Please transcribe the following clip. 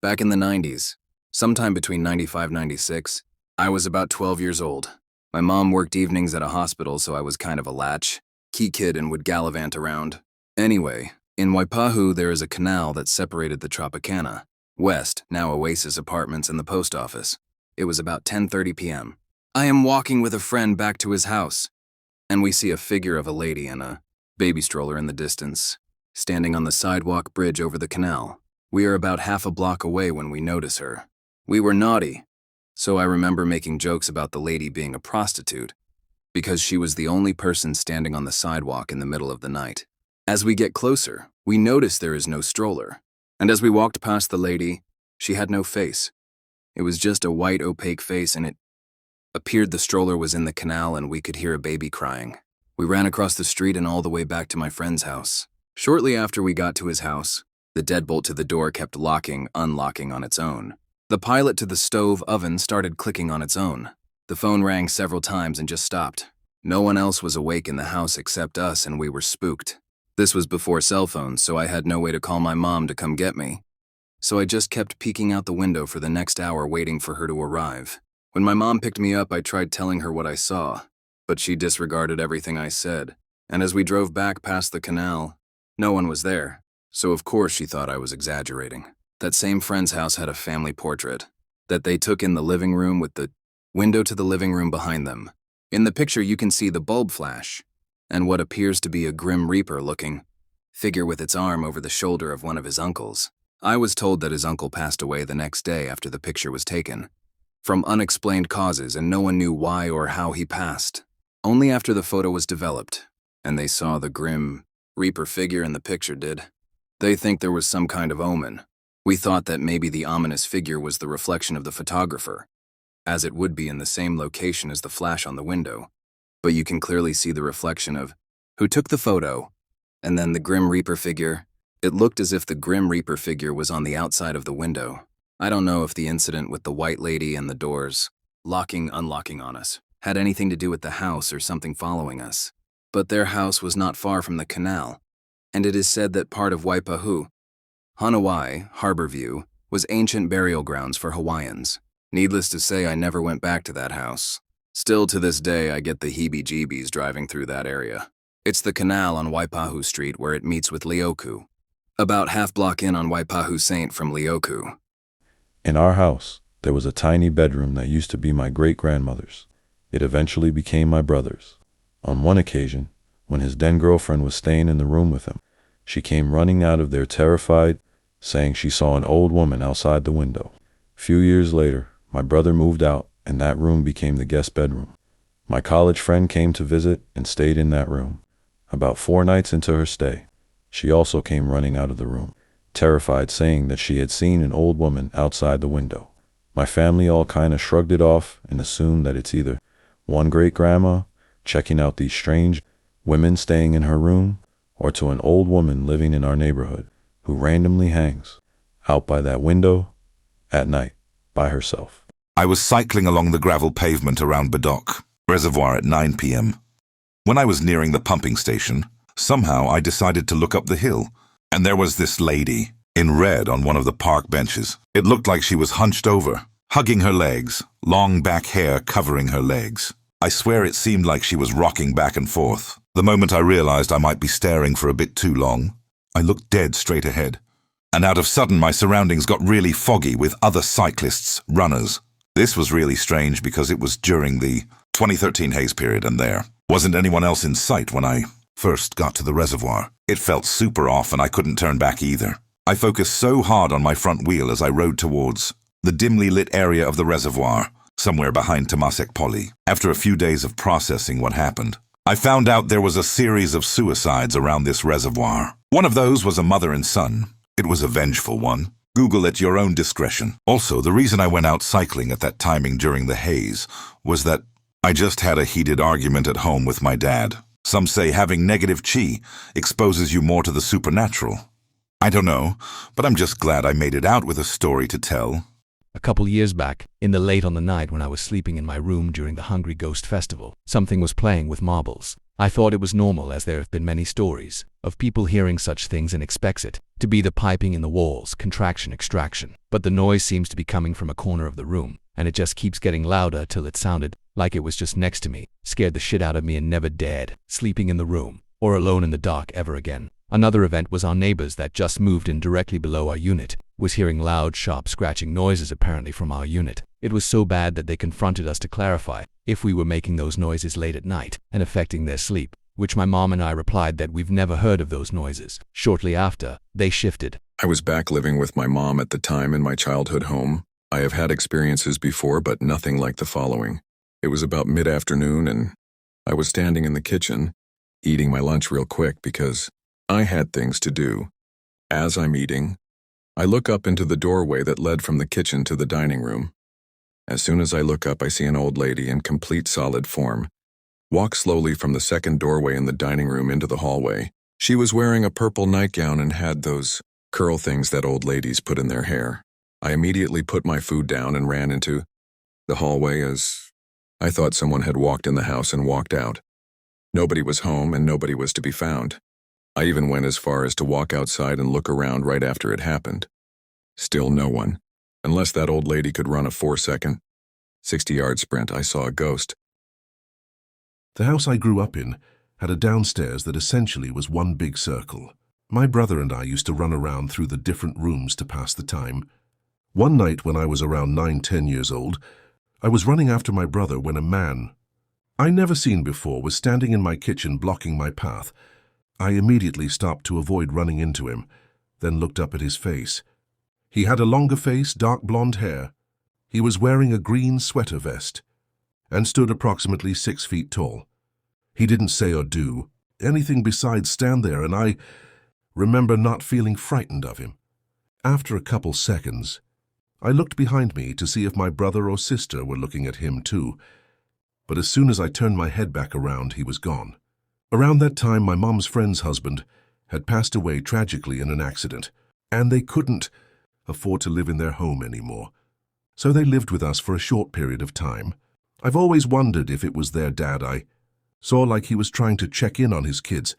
Back in the 90s, sometime between 95 and 96, I was about 12 years old. My mom worked evenings at a hospital, so I was kind of a latch, key kid and would gallivant around. Anyway, in Waipahu there is a canal that separated the Tropicana, West, now Oasis Apartments, and the post office. It was about 10:30 p.m. I am walking with a friend back to his house, and we see a figure of a lady in a baby stroller in the distance, standing on the sidewalk bridge over the canal. We are about half a block away when we notice her. We were naughty, so I remember making jokes about the lady being a prostitute, because she was the only person standing on the sidewalk in the middle of the night. As we get closer, we notice there is no stroller, and as we walked past the lady, she had no face. It was just a white, opaque face, and it appeared the stroller was in the canal and we could hear a baby crying. We ran across the street and all the way back to my friend's house. Shortly after we got to his house, the deadbolt to the door kept locking, unlocking on its own. The pilot to the stove oven started clicking on its own. The phone rang several times and just stopped. No one else was awake in the house except us, and we were spooked. This was before cell phones, so I had no way to call my mom to come get me. So I just kept peeking out the window for the next hour waiting for her to arrive. When my mom picked me up, I tried telling her what I saw, but she disregarded everything I said. And as we drove back past the canal, no one was there. So of course she thought I was exaggerating. That same friend's house had a family portrait that they took in the living room with the window to the living room behind them. In the picture you can see the bulb flash and what appears to be a Grim Reaper-looking figure with its arm over the shoulder of one of his uncles. I was told that his uncle passed away the next day after the picture was taken, from unexplained causes, and no one knew why or how he passed. Only after the photo was developed, and they saw the Grim Reaper figure in the picture did. They think there was some kind of omen. We thought that maybe the ominous figure was the reflection of the photographer, as it would be in the same location as the flash on the window. But you can clearly see the reflection of who took the photo, and then the Grim Reaper figure. It looked as if the Grim Reaper figure was on the outside of the window. I don't know if the incident with the white lady and the doors locking, unlocking on us had anything to do with the house or something following us. But their house was not far from the canal, and it is said that part of Waipahu, Hanawai, Harborview, was ancient burial grounds for Hawaiians. Needless to say, I never went back to that house. Still to this day, I get the heebie-jeebies driving through that area. It's the canal on Waipahu Street where it meets with Leoku, about half block in on Waipahu Saint from Leoku. In our house, there was a tiny bedroom that used to be my great-grandmother's. It eventually became my brother's. On one occasion, when his then-girlfriend was staying in the room with him, she came running out of there terrified, saying she saw an old woman outside the window. A few years later, my brother moved out, and that room became the guest bedroom. My college friend came to visit and stayed in that room. About 4 nights into her stay, she also came running out of the room, terrified, saying that she had seen an old woman outside the window. My family all kinda shrugged it off and assumed that it's either one great-grandma checking out these strange women staying in her room, or to an old woman living in our neighborhood who randomly hangs out by that window at night by herself. I was cycling along the gravel pavement around Bedok Reservoir at 9 p.m. When I was nearing the pumping station, somehow I decided to look up the hill, and there was this lady in red on one of the park benches. It looked like she was hunched over, hugging her legs, long back hair covering her legs. I swear it seemed like she was rocking back and forth. The moment I realized I might be staring for a bit too long, I looked dead straight ahead. And out of sudden my surroundings got really foggy with other cyclists, runners. This was really strange because it was during the 2013 haze period and there wasn't anyone else in sight when I first got to the reservoir. It felt super off and I couldn't turn back either. I focused so hard on my front wheel as I rode towards the dimly lit area of the reservoir, somewhere behind Temasek Poly. After a few days of processing what happened, I found out there was a series of suicides around this reservoir. One of those was a mother and son. It was a vengeful one. Google at your own discretion. Also, the reason I went out cycling at that timing during the haze was that I just had a heated argument at home with my dad. Some say having negative chi exposes you more to the supernatural. I don't know, but I'm just glad I made it out with a story to tell. A couple years back, in the late on the night when I was sleeping in my room during the Hungry Ghost Festival, something was playing with marbles. I thought it was normal, as there have been many stories of people hearing such things and expects it to be the piping in the walls, contraction, extraction. But the noise seems to be coming from a corner of the room, and it just keeps getting louder till it sounded like it was just next to me. Scared the shit out of me and never dared sleeping in the room or alone in the dark ever again. Another event was our neighbors that just moved in directly below our unit was hearing loud, sharp scratching noises apparently from our unit. It was so bad that they confronted us to clarify if we were making those noises late at night and affecting their sleep, which my mom and I replied that we've never heard of those noises. Shortly after, they shifted. I was back living with my mom at the time in my childhood home. I have had experiences before, but nothing like the following. It was about mid-afternoon, and I was standing in the kitchen, eating my lunch real quick because I had things to do. As I'm eating, I look up into the doorway that led from the kitchen to the dining room. As soon as I look up, I see an old lady in complete solid form walk slowly from the second doorway in the dining room into the hallway. She was wearing a purple nightgown and had those curl things that old ladies put in their hair. I immediately put my food down and ran into the hallway as I thought someone had walked in the house and walked out. Nobody was home and nobody was to be found. I even went as far as to walk outside and look around right after it happened. Still no one. Unless that old lady could run a 4-second, 60-yard sprint, I saw a ghost. The house I grew up in had a downstairs that essentially was one big circle. My brother and I used to run around through the different rooms to pass the time. One night when I was around 9-10 years old, I was running after my brother when a man I never seen before was standing in my kitchen blocking my path. I immediately stopped to avoid running into him, then looked up at his face. He had a longer face, dark blonde hair. He was wearing a green sweater vest and stood approximately 6 feet tall. He didn't say or do anything besides stand there, and I remember not feeling frightened of him. After a couple seconds, I looked behind me to see if my brother or sister were looking at him too, but as soon as I turned my head back around, he was gone. Around that time, my mom's friend's husband had passed away tragically in an accident, and they couldn't afford to live in their home anymore. So they lived with us for a short period of time. I've always wondered if it was their dad. I saw like he was trying to check in on his kids,